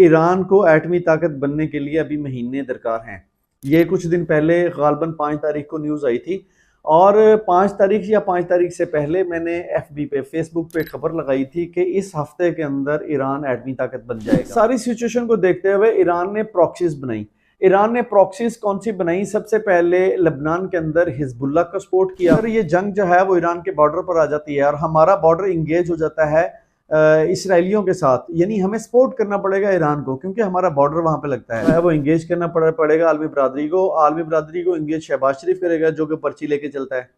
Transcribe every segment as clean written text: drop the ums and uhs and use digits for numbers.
Iran को एटमी ताकत बनने के लिए अभी महीने दरकार हैं। ये कुछ दिन पहले गालबन 5 तारीख को न्यूज़ आई थी और 5 तारीख या 5 तारीख से पहले मैंने एफबी पे फेसबुक पे खबर लगाई थी कि इस हफ्ते के अंदर ईरान एटमी ताकत बन जाएगा। सारी सिचुएशन को देखते हुए ईरान ने प्रॉक्सीज बनाई। ईरान ने प्रॉक्सीज कौन सी बनाई? सबसे पहले लेबनान के अंदर हिजबुल्लाह का सपोर्ट किया। अगर ये जंग जो है वो ईरान के बॉर्डर पर आ जाती है और हमारा बॉर्डर इंगेज हो जाता है इसराइलियों के साथ, यानी हमें सपोर्ट करना पड़ेगा ईरान को क्योंकि हमारा बॉर्डर वहां पे लगता है, वो इंगेज करना पड़ेगा आलमी बरादरी को। आलमी बरादरी को इंगेज शहबाज शरीफ करेगा जो कि पर्ची लेके चलता है।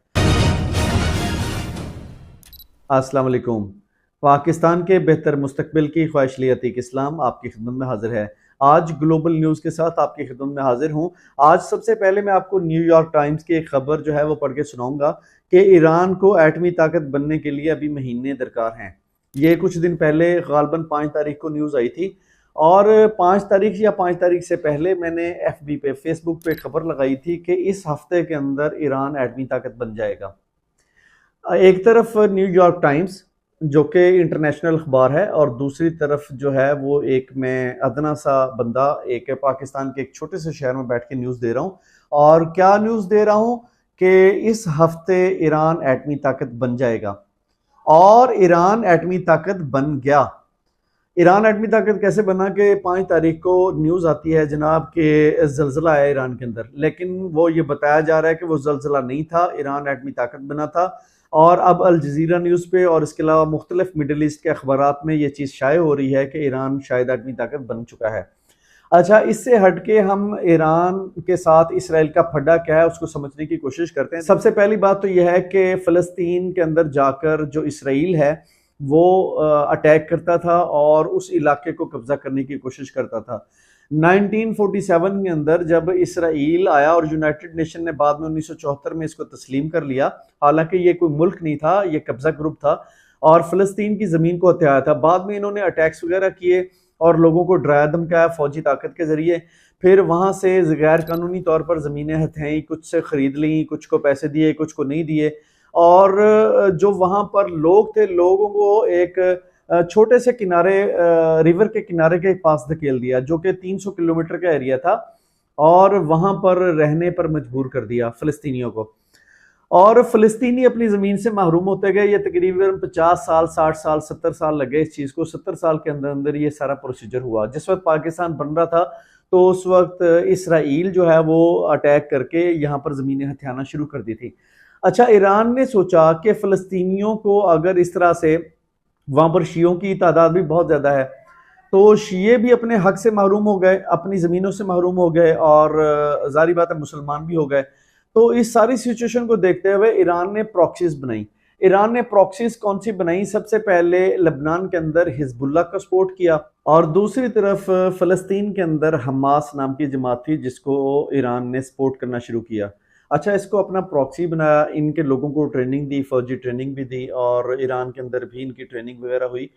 अस्सलाम वालेकुम। पाकिस्तान के बेहतर मुस्तकबिल की ख्वाहिश लिए अतीक इस्लाम आपकी खिदमत में हाजिर है। आज ग्लोबल न्यूज़ के साथ आपकी खिदमत में हाजिर हूँ। आज सबसे पहले मैं आपको न्यूयॉर्क टाइम्स की एक खबर जो है वो पढ़ के सुनाऊंगा कि ईरान को एटमी ताकत बनने के लिए अभी महीने दरकार हैं। ये कुछ दिन पहले गालबन 5 तारीख को न्यूज़ आई थी और 5 तारीख या 5 तारीख से पहले मैंने एफबी पे फेसबुक पे खबर लगाई थी कि इस हफ्ते के अंदर ईरान एटमी ताकत बन जाएगा। एक तरफ न्यूयॉर्क टाइम्स जो कि इंटरनेशनल अखबार है और दूसरी तरफ जो है वो एक मैं अदना सा बंदा एक पाकिस्तान के एक छोटे से शहर में बैठ के न्यूज़ दे रहा हूँ। और क्या न्यूज़ दे रहा हूँ कि इस हफ्ते ईरान एटमी ताकत बन जाएगा और ईरान एटमी ताकत बन गया। ईरान एटमी ताकत कैसे बना कि 5 तारीख को न्यूज़ आती है जनाब कि जल्जला आया ईरान के अंदर, लेकिन वो ये बताया जा रहा है कि वो जल्जला नहीं था, ईरान एटमी ताकत बना था। और अब अल जजीरा न्यूज़ पे और इसके अलावा मुख्तलिफ मिडल ईस्ट के अखबारात में ये चीज़ शाये हो रही है कि ईरान शायद एटमी ताकत बन चुका है। अच्छा, इससे हटके हम ईरान के साथ इसराइल का फड्डा क्या है उसको समझने की कोशिश करते हैं। सबसे पहली बात तो यह है कि फ़लस्तीन के अंदर जाकर जो इसराइल है वो अटैक करता था और उस इलाके को कब्जा करने की कोशिश करता था। 1947 के अंदर जब इसराइल आया और यूनाइटेड नेशन ने बाद में 1974 में इसको तस्लीम कर लिया, हालांकि ये कोई मुल्क नहीं था, ये कब्जा ग्रुप था और फ़लस्तीन की ज़मीन को हथियाया था। बाद में इन्होंने अटैक्स वगैरह किए और लोगों को डराया धमकाया फौजी ताकत के ज़रिए। फिर वहाँ से गैर कानूनी तौर पर ज़मीनें हथियाई, कुछ से ख़रीद ली, कुछ को पैसे दिए, कुछ को नहीं दिए। और जो वहाँ पर लोग थे, लोगों को एक छोटे से किनारे रिवर के किनारे के पास धकेल दिया जो कि 300 किलोमीटर का एरिया था और वहाँ पर रहने पर मजबूर कर दिया फ़लस्तीनियों को। और फ़लस्तीनी अपनी ज़मीन से महरूम होते गए। ये तकरीबन 50 साल, 60 साल, 70 साल लगे इस चीज़ को। 70 साल के अंदर अंदर ये सारा प्रोसीजर हुआ। जिस वक्त पाकिस्तान बन रहा था तो उस वक्त इसराइल जो है वो अटैक करके यहाँ पर ज़मीनें हथियाना शुरू कर दी थी। अच्छा, ईरान ने सोचा कि फ़लस्तीनियों को अगर इस तरह से, वहाँ पर शियों की तादाद भी बहुत ज़्यादा है, तो शिये भी अपने हक से महरूम हो गए, अपनी ज़मीनों से महरूम हो गए और ज़ाहिर बात है मुसलमान भी हो गए। तो इस सारी सिचुएशन को देखते हुए ईरान ने प्रॉक्सीज बनाई। ईरान ने प्रॉक्सीज कौन सी बनाई? सबसे पहले लेबनान के अंदर हिजबुल्लाह का सपोर्ट किया और दूसरी तरफ फ़लस्तीन के अंदर हमास नाम की जमात थी जिसको ईरान ने सपोर्ट करना शुरू किया। अच्छा, इसको अपना प्रॉक्सी बनाया, इनके लोगों को ट्रेनिंग दी, फौजी ट्रेनिंग भी दी और ईरान के अंदर भी इनकी ट्रेनिंग वगैरह हुई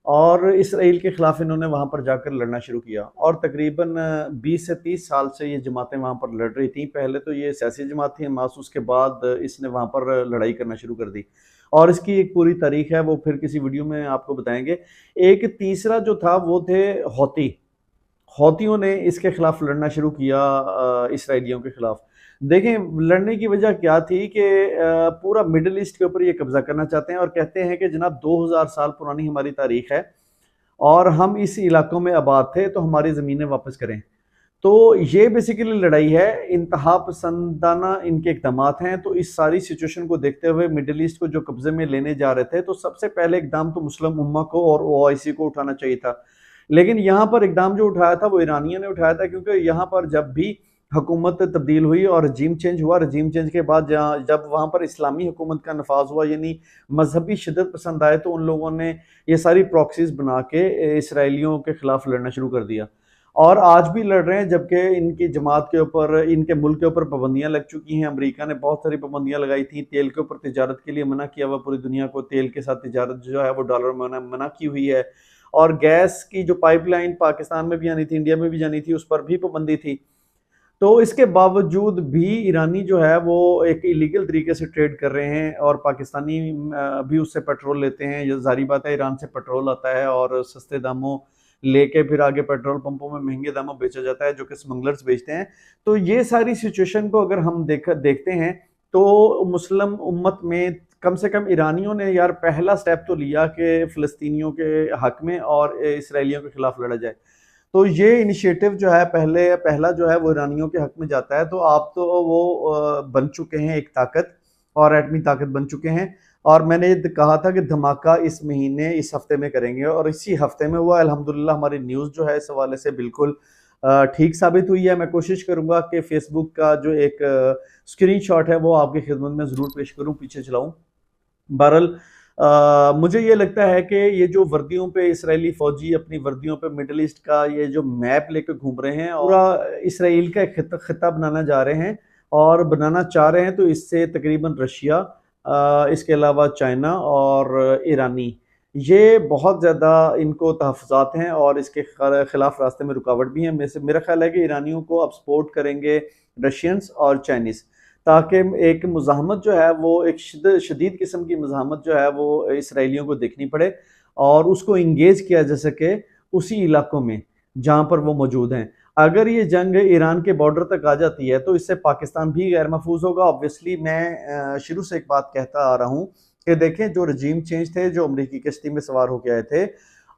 और इसराइल के खिलाफ इन्होंने वहाँ पर जाकर लड़ना शुरू किया। और तकरीबन 20 से 30 साल से ये जमातें वहाँ पर लड़ रही थी। पहले तो ये सियासी जमात थी हमास, उसके बाद इसने वहाँ पर लड़ाई करना शुरू कर दी और इसकी एक पूरी तारीख है, वो फिर किसी वीडियो में आपको बताएंगे। एक तीसरा जो था वो थे हौतियों ने इसके खिलाफ लड़ना शुरू किया इसराइलियों के खिलाफ। देखें लड़ने की वजह क्या थी कि पूरा मिडिल ईस्ट के ऊपर ये कब्जा करना चाहते हैं और कहते हैं कि जनाब 2000 साल पुरानी हमारी तारीख है और हम इस इलाकों में आबाद थे तो हमारी ज़मीनें वापस करें। तो ये बेसिकली लड़ाई है, इंतहा पसंदाना इनके इक़दामात हैं। तो इस सारी सिचुएशन को देखते हुए मिडिल ईस्ट को जो कब्जे में लेने जा रहे थे तो सबसे पहले इक़दाम तो मुस्लिम उम्मा को और OIC को उठाना चाहिए था, लेकिन यहाँ पर इक़दाम जो उठाया था वो ईरानियों ने उठाया था क्योंकि यहाँ पर जब भी हुकूमत तब्दील हुई और रजीम चेंज हुआ, रजीम चेंज के बाद जब वहाँ पर इस्लामी हुकूमत का नफाज हुआ यानी मजहबी शिद्दत पसंद आए तो उन लोगों ने ये सारी प्रॉक्सीज बना के इसराइलियों के खिलाफ लड़ना शुरू कर दिया और आज भी लड़ रहे हैं। जबकि इनकी जमात के ऊपर, इनके मुल्क के ऊपर पाबंदियाँ लग चुकी हैं। अमेरिका ने बहुत सारी पाबंदियाँ लगाई थी, तेल के ऊपर तिजारत के लिए मना किया हुआ पूरी दुनिया को, तेल के साथ तिजारत जो है वो डॉलर में मना की हुई है और गैस की जो पाइपलाइन पाकिस्तान में भी आनी थी, इंडिया में भी जानी थी, उस पर भी पाबंदी थी। तो इसके बावजूद भी ईरानी जो है वो एक इलीगल तरीके से ट्रेड कर रहे हैं और पाकिस्तानी भी उससे पेट्रोल लेते हैं। ये जारी बात है, ईरान से पेट्रोल आता है और सस्ते दामों लेके फिर आगे पेट्रोल पंपों में महंगे दामों में बेचा जाता है, जो कि स्मगलर्स बेचते हैं। तो ये सारी सिचुएशन को अगर हम देखते हैं तो मुस्लिम उम्मत में कम से कम ईरानियों ने यार पहला स्टेप तो लिया कि फ़लस्तीनियों के हक में और इसराइलियों के खिलाफ लड़ा जाए। तो ये इनिशिएटिव जो है पहला जो है वो ईरानियों के हक में जाता है। तो आप तो वो बन चुके हैं एक ताकत और एटमी ताकत बन चुके हैं। और मैंने कहा था कि धमाका इस महीने इस हफ्ते में करेंगे और इसी हफ्ते में हुआ। अल्हम्दुलिल्लाह हमारी न्यूज़ जो है इस हवाले से बिल्कुल ठीक साबित हुई है। मैं कोशिश करूंगा कि फेसबुक का जो एक स्क्रीनशॉट है वो आपकी खिदमत में ज़रूर पेश करूं, पीछे चलाऊं। बहरहाल मुझे ये लगता है कि ये जो वर्दियों पे इसराइली फौजी अपनी वर्दियों पे मिडल ईस्ट का ये जो मैप लेकर घूम रहे हैं और पूरा इसराइल का एक खिता बनाना जा रहे हैं और बनाना चाह रहे हैं, तो इससे तकरीबन रशिया, इसके अलावा चाइना और ईरानी, ये बहुत ज़्यादा इनको तहफ़्फ़ुज़ात हैं और इसके खिलाफ रास्ते में रुकावट भी है। मेरा ख्याल है कि ईरानियों को अब सपोर्ट करेंगे रशियंस और चाइनीज़, ताकि एक मुज़ाहमत जो है वो एक शदीद किस्म की मुज़ाहमत जो है वो इसराइलियों को देखनी पड़े और उसको इंगेज किया जा सके उसी इलाकों में जहाँ पर वो मौजूद हैं। अगर ये जंग ईरान के बॉर्डर तक आ जाती है तो इससे पाकिस्तान भी गैर महफूज होगा। ऑब्वियसली मैं शुरू से एक बात कहता आ रहा हूँ कि देखें, जो रजीम चेंज थे, जो अमरीकी कश्ती में सवार होकर आए थे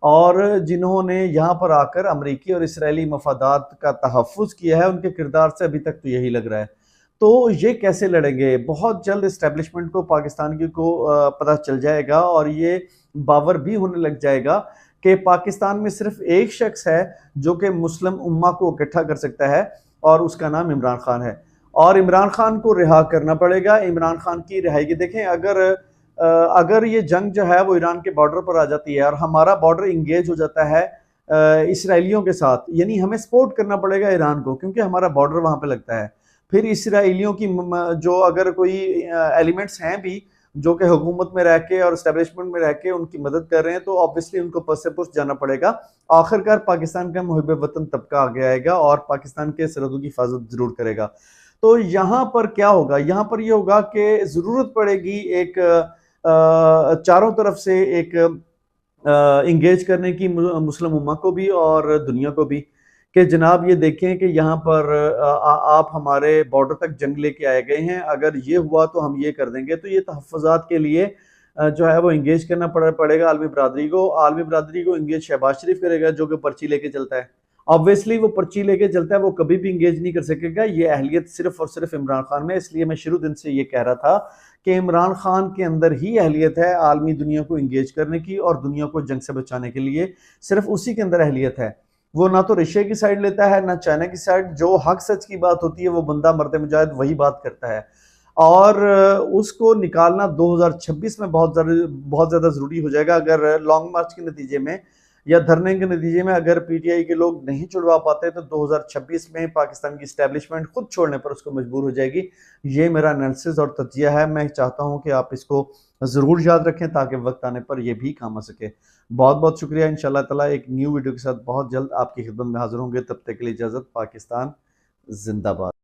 और जिन्होंने यहाँ पर आकर अमरीकी और इसराइली मफादात का तहफ़्फ़ुज़ किया है, उनके किरदार से अभी तक तो यही लग रहा है। तो ये कैसे लड़ेंगे? बहुत जल्द इस्टेब्लिशमेंट को, पाकिस्तान की को पता चल जाएगा और ये बावर भी होने लग जाएगा कि पाकिस्तान में सिर्फ एक शख्स है जो कि मुस्लिम उम्मा को इकट्ठा कर सकता है और उसका नाम इमरान खान है। और इमरान खान को रिहा करना पड़ेगा। इमरान खान की रिहाई की देखें, अगर ये जंग जो है वो ईरान के बॉर्डर पर आ जाती है और हमारा बॉर्डर इंगेज हो जाता है इसराइलियों के साथ, यानी हमें सपोर्ट करना पड़ेगा ईरान को, क्योंकि हमारा बॉर्डर वहाँ पे लगता है। फिर इसराइलियों की जो अगर कोई एलिमेंट्स हैं भी जो कि हुकूमत में रह के और एस्टेब्लिशमेंट में रह के उनकी मदद कर रहे हैं, तो ऑब्वियसली उनको पस से पुस जाना पड़ेगा। आखिरकार पाकिस्तान का मुहिब वतन तबका आगे आएगा और पाकिस्तान के सरहदों की हिफाजत जरूर करेगा। तो यहाँ पर क्या होगा? यहाँ पर यह होगा कि ज़रूरत पड़ेगी एक चारों तरफ से एक इंगेज करने की मुस्लिम उम्मा को भी और दुनिया को भी, कि जनाब ये देखें कि यहाँ पर आप हमारे बॉर्डर तक जंग लेके आए गए हैं, अगर ये हुआ तो हम ये कर देंगे। तो ये तहफ़्फ़ुज़ात के लिए जो है वो इंगेज करना पड़ेगा आलमी बरादरी को। आलमी बरादरी को इंगेज शहबाज शरीफ करेगा जो कि पर्ची लेके चलता है। ऑब्वियसली वो पर्ची लेके चलता है, वो कभी भी इंगेज नहीं कर सकेगा। ये अहलियत सिर्फ और सिर्फ इमरान खान में। इसलिए मैं शुरू दिन से ये कह रहा था कि इमरान खान के अंदर ही अहलियत है आलमी दुनिया को इंगेज करने की और दुनिया को जंग से बचाने के लिए, सिर्फ उसी के अंदर अहलियत है। वो ना तो रशिया की साइड लेता है ना चाइना की साइड। जो हक सच की बात होती है वो बंदा मर्द मुजाहिद वही बात करता है और उसको निकालना 2026 में बहुत ज़्यादा ज़रूरी हो जाएगा। अगर लॉन्ग मार्च के नतीजे में या धरने के नतीजे में अगर पीटीआई के लोग नहीं छुड़वा पाते तो 2026 में पाकिस्तान की इस्टेब्लिशमेंट खुद छोड़ने पर उसको मजबूर हो जाएगी। ये मेरा एनालिसिस और तज्जिया है। मैं चाहता हूँ कि आप इसको ज़रूर याद रखें ताकि वक्त आने पर यह भी काम आ सके। बहुत बहुत शुक्रिया। इंशाल्लाह ताला एक न्यू वीडियो के साथ बहुत जल्द आपकी खिदमत में हाजिर होंगे। तब तक के लिए इजाज़त। पाकिस्तान जिंदाबाद।